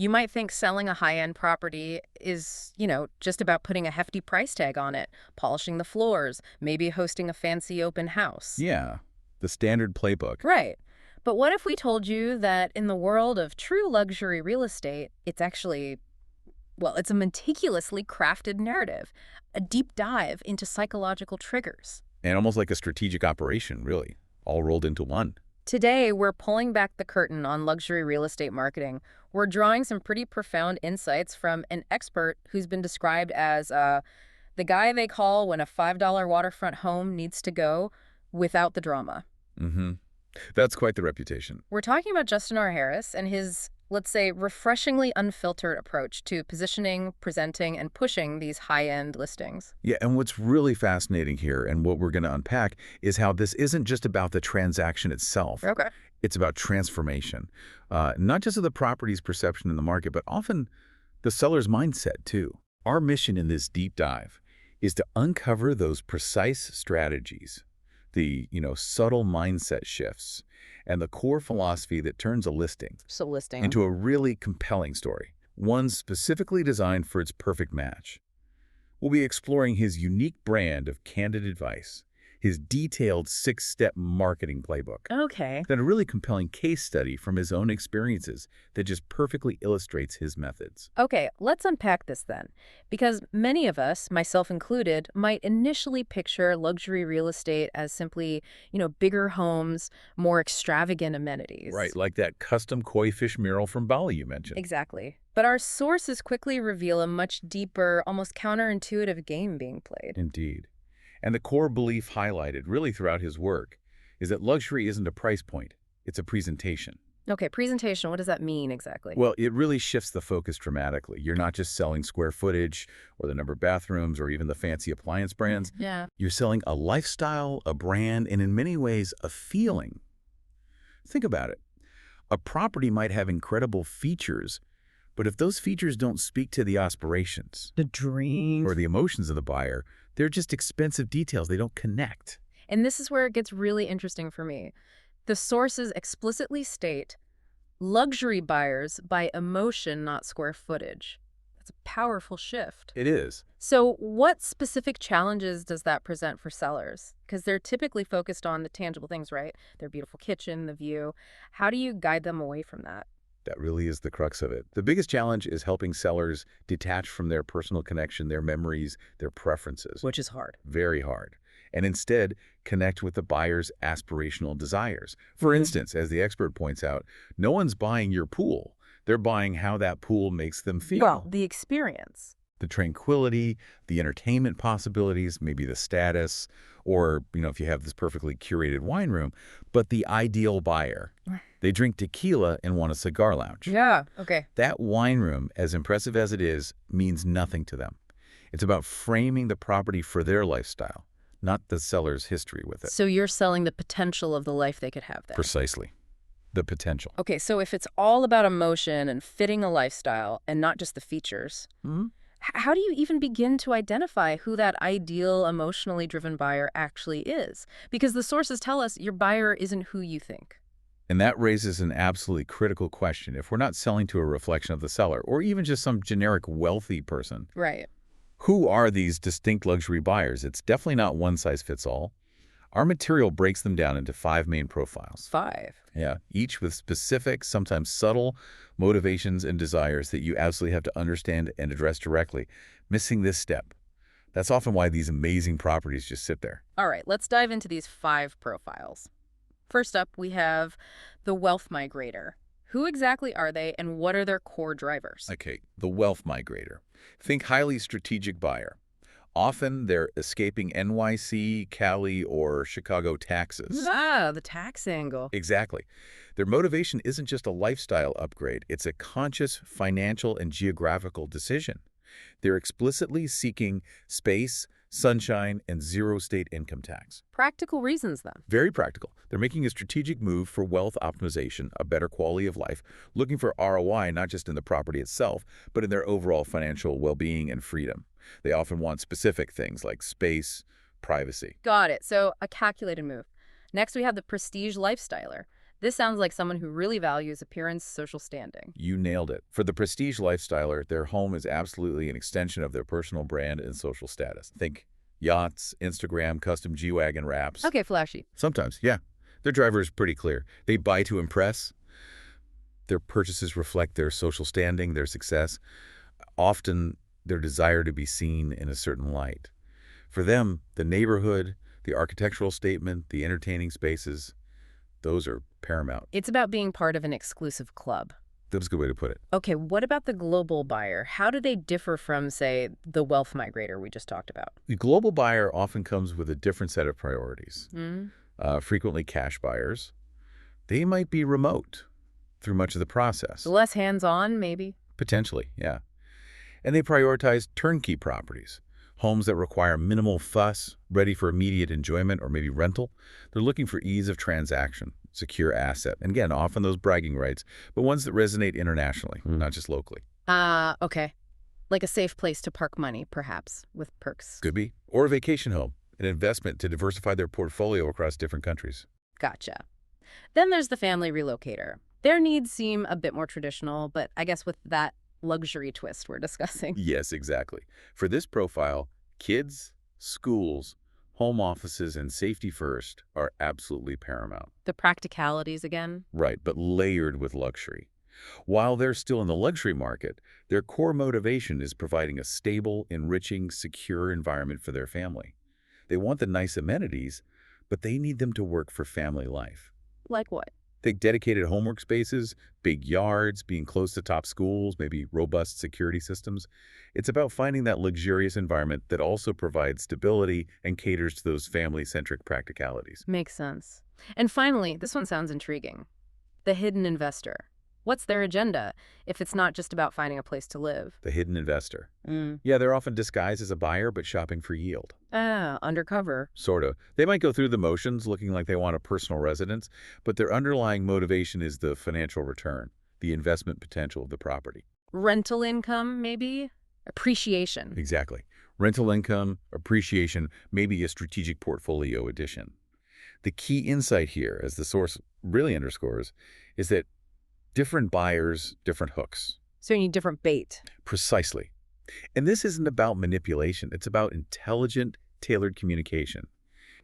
You might think selling a high-end property is, just about putting a hefty price tag on it, polishing the floors, maybe hosting a fancy open house. Yeah, the standard playbook. Right. But what if we told you that in the world of true luxury real estate, it's actually, well, it's a meticulously crafted narrative, a deep dive into psychological triggers. And almost like a strategic operation, really, all rolled into one. Today, we're pulling back the curtain on luxury real estate marketing. We're drawing some pretty profound insights from an expert who's been described as the guy they call when a $5 waterfront home needs to go without the drama. Mm-hmm. That's quite the reputation. We're talking about Justin R. Harris and his, let's say, refreshingly unfiltered approach to positioning, presenting, and pushing these high-end listings. Yeah, and what's really fascinating here, and what we're going to unpack, is how this isn't just about the transaction itself. Okay. It's about transformation, not just of the property's perception in the market, but often the seller's mindset, too. Our mission in this deep dive is to uncover those precise strategies, the, subtle mindset shifts, and the core philosophy that turns a listing into a really compelling story, one specifically designed for its perfect match. We'll be exploring his unique brand of candid advice, his detailed 6-step marketing playbook, Okay. then a really compelling case study from his own experiences that just perfectly illustrates his methods. Okay, let's unpack this then. Because many of us, myself included, might initially picture luxury real estate as simply, bigger homes, more extravagant amenities. Right, like that custom koi fish mural from Bali you mentioned. Exactly. But our sources quickly reveal a much deeper, almost counterintuitive game being played. Indeed. And the core belief highlighted really throughout his work is that luxury isn't a price point, it's a presentation. Okay, presentation, what does that mean exactly? Well, it really shifts the focus dramatically. You're not just selling square footage or the number of bathrooms or even the fancy appliance brands. Yeah. You're selling a lifestyle, a brand, and in many ways, a feeling. Think about it. A property might have incredible features, but if those features don't speak to the aspirations The dream. or the emotions of the buyer, they're just expensive details. They don't connect. And this is where it gets really interesting for me. The sources explicitly state, luxury buyers buy emotion, not square footage. That's a powerful shift. It is. So what specific challenges does that present for sellers? Because they're typically focused on the tangible things, right? Their beautiful kitchen, the view. How do you guide them away from that? That really is the crux of it. The biggest challenge is helping sellers detach from their personal connection, their memories, their preferences. Which is hard. Very hard. And instead, connect with the buyer's aspirational desires. For instance, as the expert points out, no one's buying your pool. They're buying how that pool makes them feel. Well, the experience. The tranquility, the entertainment possibilities, maybe the status, or, if you have this perfectly curated wine room, but the ideal buyer. They drink tequila and want a cigar lounge. Yeah, okay. That wine room, as impressive as it is, means nothing to them. It's about framing the property for their lifestyle, not the seller's history with it. So you're selling the potential of the life they could have there. Precisely. The potential. Okay, so if it's all about emotion and fitting a lifestyle and not just the features, how do you even begin to identify who that ideal, emotionally driven buyer actually is? Because the sources tell us your buyer isn't who you think. And that raises an absolutely critical question. If we're not selling to a reflection of the seller, or even just some generic wealthy person, Right. who are these distinct luxury buyers? It's definitely not one size fits all. Our material breaks them down into 5 main profiles. 5. Yeah, each with specific, sometimes subtle, motivations and desires that you absolutely have to understand and address directly. Missing this step. That's often why these amazing properties just sit there. All right, let's dive into these 5 profiles. First up, we have the wealth migrator. Who exactly are they and what are their core drivers? Okay, the wealth migrator. Think highly strategic buyer. Often they're escaping NYC, Cali, or Chicago taxes. Ah, the tax angle. Exactly. Their motivation isn't just a lifestyle upgrade. It's a conscious financial and geographical decision. They're explicitly seeking space, sunshine, and zero state income tax. Practical reasons, then. Very practical. They're making a strategic move for wealth optimization, a better quality of life, looking for ROI not just in the property itself, but in their overall financial well-being and freedom. They often want specific things like space, privacy. Got it. So a calculated move. Next, we have the prestige lifestyler. This sounds like someone who really values appearance, social standing. You nailed it. For the prestige lifestyler, their home is absolutely an extension of their personal brand and social status. Think yachts, Instagram, custom G-Wagon wraps. Okay, flashy. Sometimes, yeah. Their driver is pretty clear. They buy to impress. Their purchases reflect their social standing, their success, often their desire to be seen in a certain light. For them, the neighborhood, the architectural statement, the entertaining spaces, those are paramount. It's about being part of an exclusive club. That's a good way to put it. Okay, what about the global buyer? How do they differ from, say, the wealth migrator we just talked about? The global buyer often comes with a different set of priorities. Hmm? Frequently cash buyers. They might be remote through much of the process. Less hands-on, maybe? Potentially, yeah. And they prioritize turnkey properties, homes that require minimal fuss, ready for immediate enjoyment or maybe rental. They're looking for ease of transaction, secure asset, and again, often those bragging rights, but ones that resonate internationally, not just locally. Okay. Like a safe place to park money, perhaps, with perks. Could be. Or a vacation home, an investment to diversify their portfolio across different countries. Gotcha. Then there's the family relocator. Their needs seem a bit more traditional, but I guess with that luxury twist we're discussing. Yes, exactly. For this profile, kids, schools, home offices, and safety first are absolutely paramount. The practicalities again. Right, but layered with luxury. While they're still in the luxury market, their core motivation is providing a stable, enriching, secure environment for their family. They want the nice amenities, but they need them to work for family life. Like what? Think dedicated homework spaces, big yards, being close to top schools, maybe robust security systems. It's about finding that luxurious environment that also provides stability and caters to those family-centric practicalities. Makes sense. And finally, this one sounds intriguing. The hidden investor. What's their agenda if it's not just about finding a place to live? The hidden investor. Yeah, they're often disguised as a buyer, but shopping for yield. Undercover. Sort of. They might go through the motions looking like they want a personal residence, but their underlying motivation is the financial return, the investment potential of the property. Rental income, maybe? Appreciation. Exactly. Rental income, appreciation, maybe a strategic portfolio addition. The key insight here, as the source really underscores, is that different buyers, different hooks. So you need different bait. Precisely. And this isn't about manipulation. It's about intelligent, tailored communication.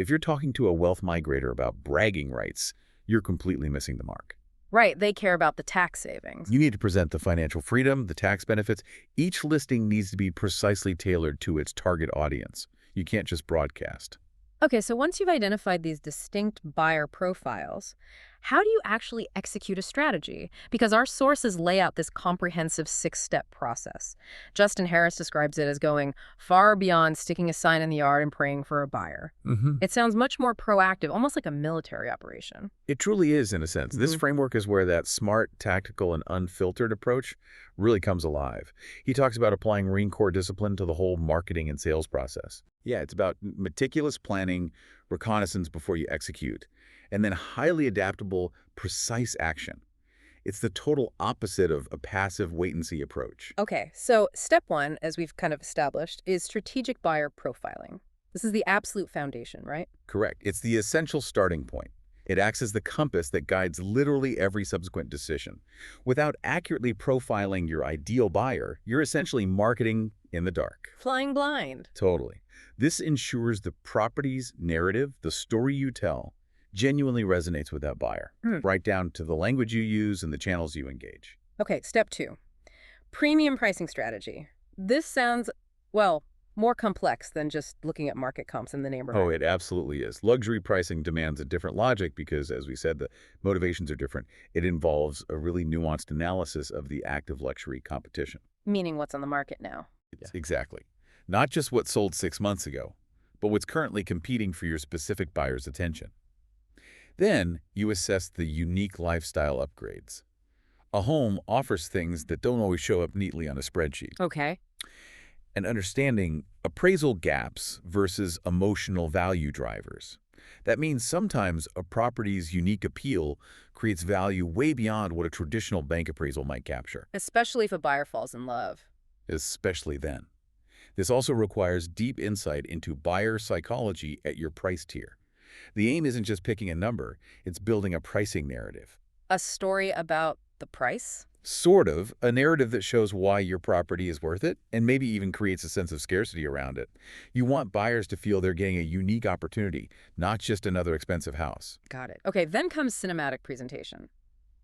If you're talking to a wealth migrator about bragging rights, you're completely missing the mark. Right, they care about the tax savings. You need to present the financial freedom, the tax benefits. Each listing needs to be precisely tailored to its target audience. You can't just broadcast. Okay, so once you've identified these distinct buyer profiles, how do you actually execute a strategy? Because our sources lay out this comprehensive 6-step process. Justin Harris describes it as going far beyond sticking a sign in the yard and praying for a buyer. It sounds much more proactive, almost like a military operation. It truly is, in a sense. This framework is where that smart, tactical, and unfiltered approach really comes alive. He talks about applying Marine Corps discipline to the whole marketing and sales process. Yeah, it's about meticulous planning, reconnaissance before you execute, and then highly adaptable, precise action. It's the total opposite of a passive wait-and-see approach. Okay, so step 1, as we've kind of established, is strategic buyer profiling. This is the absolute foundation, right? Correct. It's the essential starting point. It acts as the compass that guides literally every subsequent decision. Without accurately profiling your ideal buyer, you're essentially marketing in the dark. Flying blind. Totally. This ensures the property's narrative, the story you tell, genuinely resonates with that buyer, right down to the language you use and the channels you engage. Okay, step 2, premium pricing strategy. This sounds, well, more complex than just looking at market comps in the neighborhood. Oh, it absolutely is. Luxury pricing demands a different logic because, as we said, the motivations are different. It involves a really nuanced analysis of the active luxury competition. Meaning what's on the market now. Exactly. Not just what sold 6 months ago, but what's currently competing for your specific buyer's attention. Then you assess the unique lifestyle upgrades. A home offers things that don't always show up neatly on a spreadsheet. Okay. And understanding appraisal gaps versus emotional value drivers. That means sometimes a property's unique appeal creates value way beyond what a traditional bank appraisal might capture. Especially if a buyer falls in love. Especially then. This also requires deep insight into buyer psychology at your price tier. The aim isn't just picking a number, it's building a pricing narrative. A story about the price? Sort of, a narrative that shows why your property is worth it, and maybe even creates a sense of scarcity around it. You want buyers to feel they're getting a unique opportunity, not just another expensive house. Got it. Okay, then comes cinematic presentation.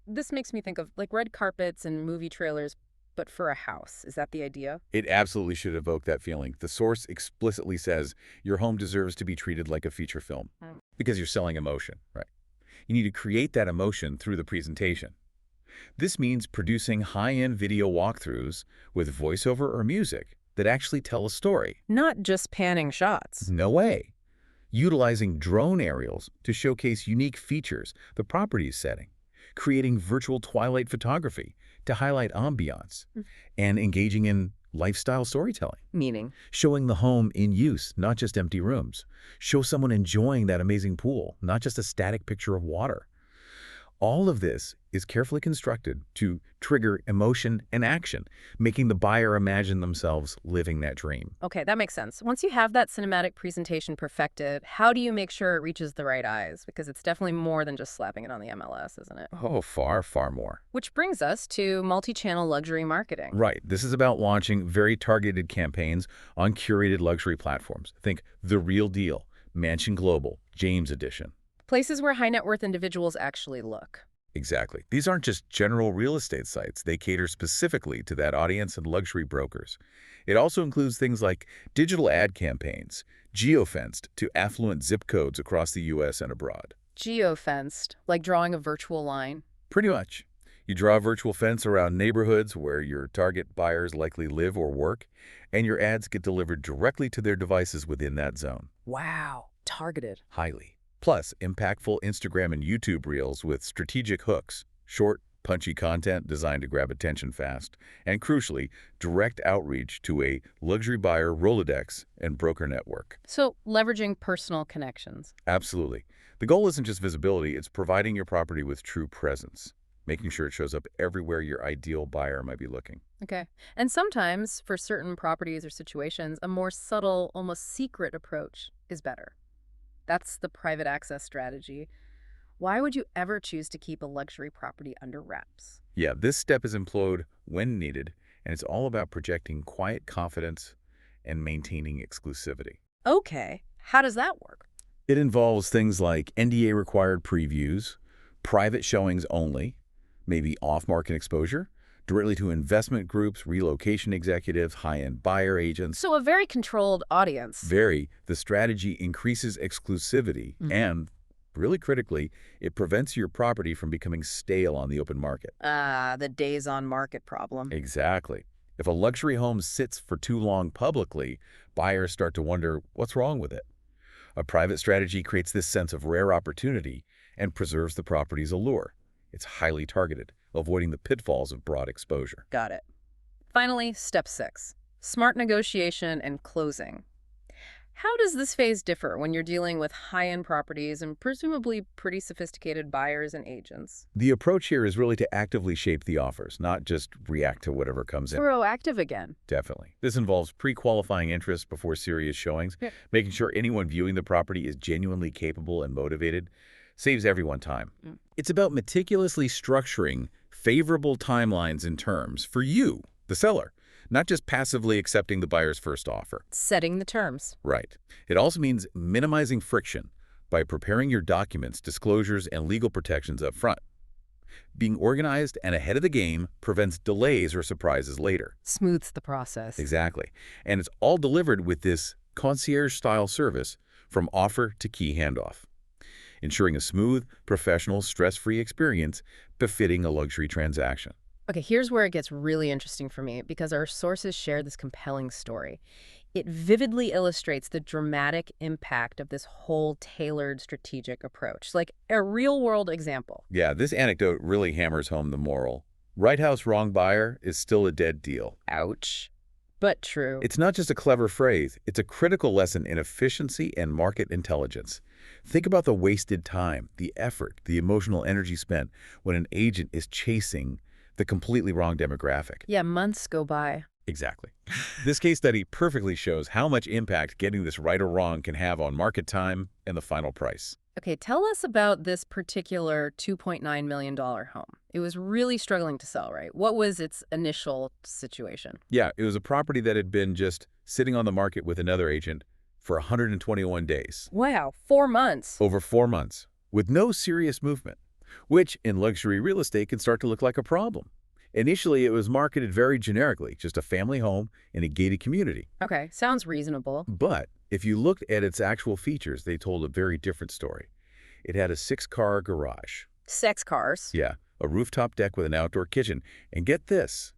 This makes me think of like red carpets and movie trailers, but for a house. Is that the idea? It absolutely should evoke that feeling. The source explicitly says your home deserves to be treated like a feature film because you're selling emotion, right? You need to create that emotion through the presentation. This means producing high-end video walkthroughs with voiceover or music that actually tell a story. Not just panning shots. No way. Utilizing drone aerials to showcase unique features the property is setting. Creating virtual twilight photography to highlight ambiance. And engaging in lifestyle storytelling. Meaning? Showing the home in use, not just empty rooms. Show someone enjoying that amazing pool, not just a static picture of water. All of this is carefully constructed to trigger emotion and action, making the buyer imagine themselves living that dream. Okay, that makes sense. Once you have that cinematic presentation perfected, how do you make sure it reaches the right eyes? Because it's definitely more than just slapping it on the MLS, isn't it? Oh, far, far more. Which brings us to multi-channel luxury marketing. Right. This is about launching very targeted campaigns on curated luxury platforms. Think The Real Deal, Mansion Global, James Edition. Places where high net worth individuals actually look. Exactly. These aren't just general real estate sites. They cater specifically to that audience and luxury brokers. It also includes things like digital ad campaigns, geofenced to affluent zip codes across the U.S. and abroad. Geofenced, like drawing a virtual line. Pretty much. You draw a virtual fence around neighborhoods where your target buyers likely live or work, and your ads get delivered directly to their devices within that zone. Wow. Targeted. Highly. Plus, impactful Instagram and YouTube reels with strategic hooks, short, punchy content designed to grab attention fast, and crucially, direct outreach to a luxury buyer Rolodex and broker network. So, leveraging personal connections. Absolutely. The goal isn't just visibility, it's providing your property with true presence, making sure it shows up everywhere your ideal buyer might be looking. Okay. And sometimes, for certain properties or situations, a more subtle, almost secret approach is better. That's the private access strategy. Why would you ever choose to keep a luxury property under wraps? Yeah, this step is employed when needed, and it's all about projecting quiet confidence and maintaining exclusivity. Okay. How does that work? It involves things like NDA-required previews, private showings only, maybe off-market exposure, directly to investment groups, relocation executives, high-end buyer agents. So a very controlled audience. The strategy increases exclusivity and, really critically, it prevents your property from becoming stale on the open market. The days on market problem. Exactly. If a luxury home sits for too long publicly, buyers start to wonder what's wrong with it. A private strategy creates this sense of rare opportunity and preserves the property's allure. It's highly targeted, avoiding the pitfalls of broad exposure. Got it. Finally, step 6, smart negotiation and closing. How does this phase differ when you're dealing with high-end properties and presumably pretty sophisticated buyers and agents? The approach here is really to actively shape the offers, not just react to whatever comes in. Proactive again. Definitely. This involves pre-qualifying interest before serious showings, making sure anyone viewing the property is genuinely capable and motivated. Saves everyone time. It's about meticulously structuring favorable timelines and terms for you, the seller, not just passively accepting the buyer's first offer. Setting the terms. Right. It also means minimizing friction by preparing your documents, disclosures, and legal protections up front. Being organized and ahead of the game prevents delays or surprises later. Smooths the process. Exactly. And it's all delivered with this concierge-style service from offer to key handoff, ensuring a smooth, professional, stress-free experience befitting a luxury transaction. Okay, here's where it gets really interesting for me because our sources share this compelling story. It vividly illustrates the dramatic impact of this whole tailored strategic approach, like a real-world example. Yeah, this anecdote really hammers home the moral. Right house, wrong buyer is still a dead deal. Ouch. But true. It's not just a clever phrase. It's a critical lesson in efficiency and market intelligence. Think about the wasted time, the effort, the emotional energy spent when an agent is chasing the completely wrong demographic. Yeah, months go by. Exactly. This case study perfectly shows how much impact getting this right or wrong can have on market time and the final price. Okay, tell us about this particular $2.9 million home. It was really struggling to sell, right? What was its initial situation? Yeah, it was a property that had been just sitting on the market with another agent for 121 days, Wow, 4 months. over 4 months, with no serious movement, which in luxury real estate can start to look like a problem. Initially, it was marketed very generically, just a family home in a gated community. Okay, sounds reasonable. But if you looked at its actual features, they told a very different story. It had a 6-car garage. Sex cars. Yeah, a rooftop deck with an outdoor kitchen. And get this,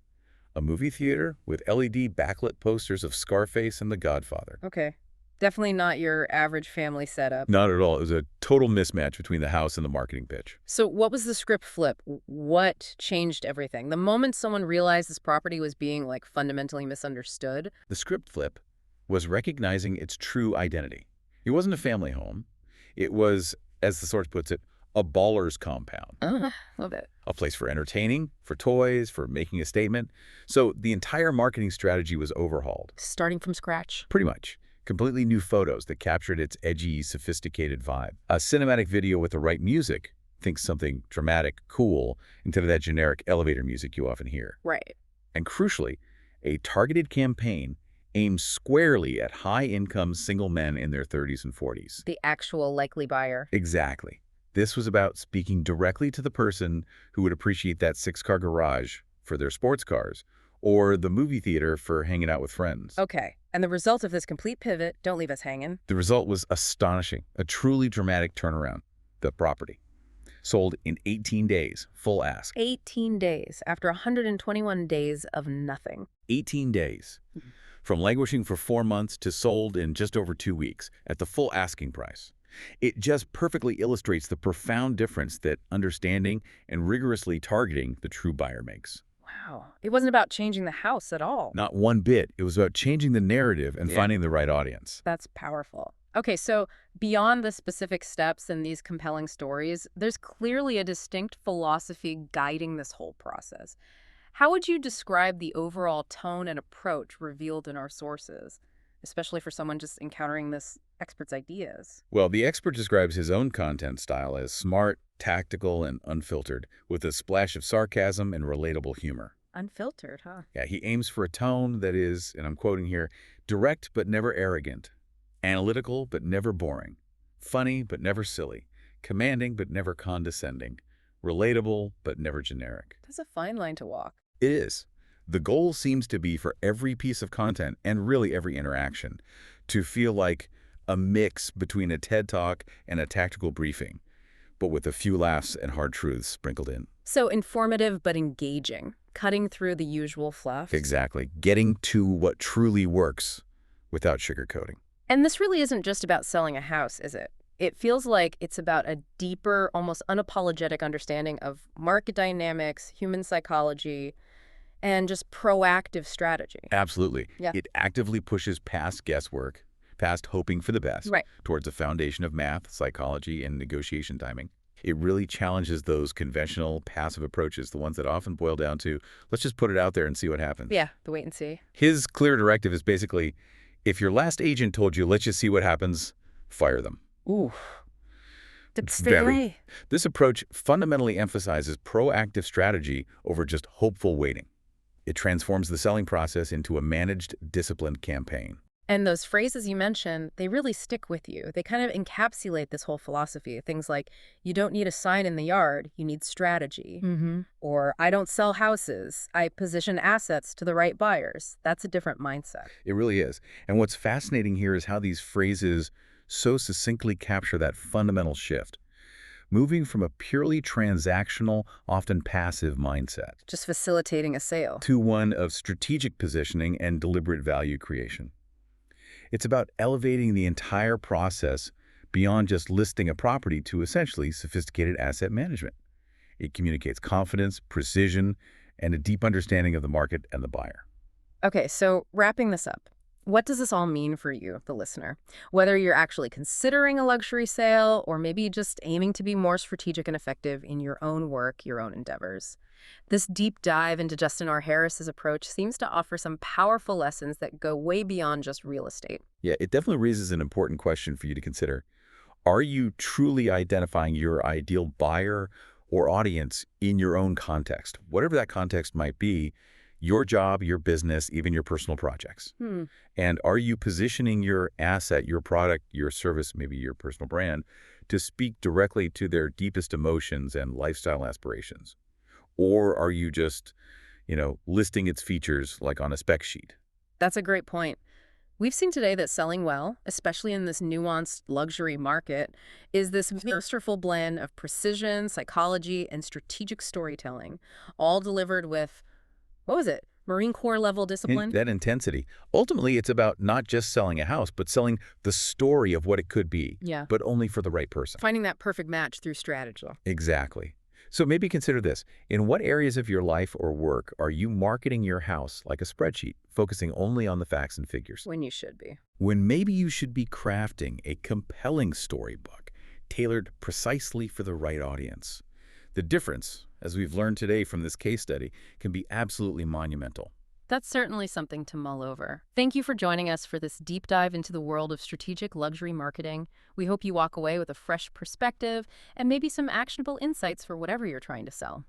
a movie theater with LED backlit posters of Scarface and The Godfather. Okay, definitely not your average family setup. Not at all. It was a total mismatch between the house and the marketing pitch. So what was the script flip? What changed everything? The moment someone realized this property was being, like, fundamentally misunderstood? The script flip was recognizing its true identity. It wasn't a family home. It was, as the source puts it, a baller's compound. Love it. A place for entertaining, for toys, for making a statement. So the entire marketing strategy was overhauled. Starting from scratch. Pretty much. Completely new photos that captured its edgy, sophisticated vibe. A cinematic video with the right music. Think something dramatic, cool, instead of that generic elevator music you often hear. Right. And crucially, a targeted campaign aimed squarely at high-income single men in their 30s and 40s. The actual likely buyer. Exactly. This was about speaking directly to the person who would appreciate that 6-car garage for their sports cars, or the movie theater for hanging out with friends. Okay, and the result of this complete pivot, don't leave us hanging. The result was astonishing, a truly dramatic turnaround. The property sold in 18 days, full ask. 18 days after 121 days of nothing. 18 days. From languishing for 4 months to sold in just over 2 weeks at the full asking price. It just perfectly illustrates the profound difference that understanding and rigorously targeting the true buyer makes. Wow. It wasn't about changing the house at all. Not one bit. It was about changing the narrative and Yeah. finding the right audience. That's powerful. Okay, so beyond the specific steps and these compelling stories, there's clearly a distinct philosophy guiding this whole process. How would you describe the overall tone and approach revealed in our sources, especially for someone just encountering this expert's ideas? Well, the expert describes his own content style as smart, tactical, and unfiltered, with a splash of sarcasm and relatable humor. Unfiltered, huh? Yeah, he aims for a tone that is, and I'm quoting here, direct but never arrogant, analytical but never boring, funny but never silly, commanding but never condescending, relatable but never generic. That's a fine line to walk. It is. The goal seems to be for every piece of content, and really every interaction, to feel like a mix between a TED Talk and a tactical briefing, but with a few laughs and hard truths sprinkled in. So informative but engaging, cutting through the usual fluff. Exactly. Getting to what truly works without sugarcoating. And this really isn't just about selling a house, is it? It feels like it's about a deeper, almost unapologetic understanding of market dynamics, human psychology, and just proactive strategy. Absolutely. Yeah. It actively pushes past guesswork, past hoping for the best, Right. towards a foundation of math, psychology, and negotiation timing. It really challenges those conventional passive approaches, the ones that often boil down to, let's just put it out there and see what happens. Yeah, the wait and see. His clear directive is basically, if your last agent told you, let's just see what happens, fire them. Ooh. Very. This approach fundamentally emphasizes proactive strategy over just hopeful waiting. It transforms the selling process into a managed, disciplined campaign. And those phrases you mentioned, they really stick with you. They kind of encapsulate this whole philosophy. Things like, you don't need a sign in the yard, you need strategy. Or, I don't sell houses, I position assets to the right buyers. That's a different mindset. It really is. And what's fascinating here is how these phrases so succinctly capture that fundamental shift, moving from a purely transactional, often passive mindset Just facilitating a sale. to one of strategic positioning and deliberate value creation. It's about elevating the entire process beyond just listing a property to essentially sophisticated asset management. It communicates confidence, precision, and a deep understanding of the market and the buyer. Okay, so wrapping this up, What does this all mean for you, the listener? Whether you're actually considering a luxury sale or maybe just aiming to be more strategic and effective in your own work, your own endeavors. This deep dive into Justin R. Harris's approach seems to offer some powerful lessons that go way beyond just real estate. Yeah, it definitely raises an important question for you to consider. Are you truly identifying your ideal buyer or audience in your own context, whatever that context might be, your job, your business, even your personal projects? Hmm, And are you positioning your asset, your product, your service, maybe your personal brand, to speak directly to their deepest emotions and lifestyle aspirations? Or are you just, listing its features like on a spec sheet? that's a great point. We've seen today that selling well, especially in this nuanced luxury market, is this masterful blend of precision, psychology, and strategic storytelling, all delivered with, what was it, Marine Corps level And discipline? that intensity. Ultimately, it's about not just selling a house, but selling the story of what it could be, Yeah. but only for the right person. Finding that perfect match through strategy. Exactly. So maybe consider this. In what areas of your life or work are you marketing your house like a spreadsheet, focusing only on the facts and figures? When you should be. When maybe you should be crafting a compelling storybook tailored precisely for the right audience. The difference, as we've learned today from this case study, can be absolutely monumental. That's certainly something to mull over. Thank you for joining us for this deep dive into the world of strategic luxury marketing. We hope you walk away with a fresh perspective and maybe some actionable insights for whatever you're trying to sell.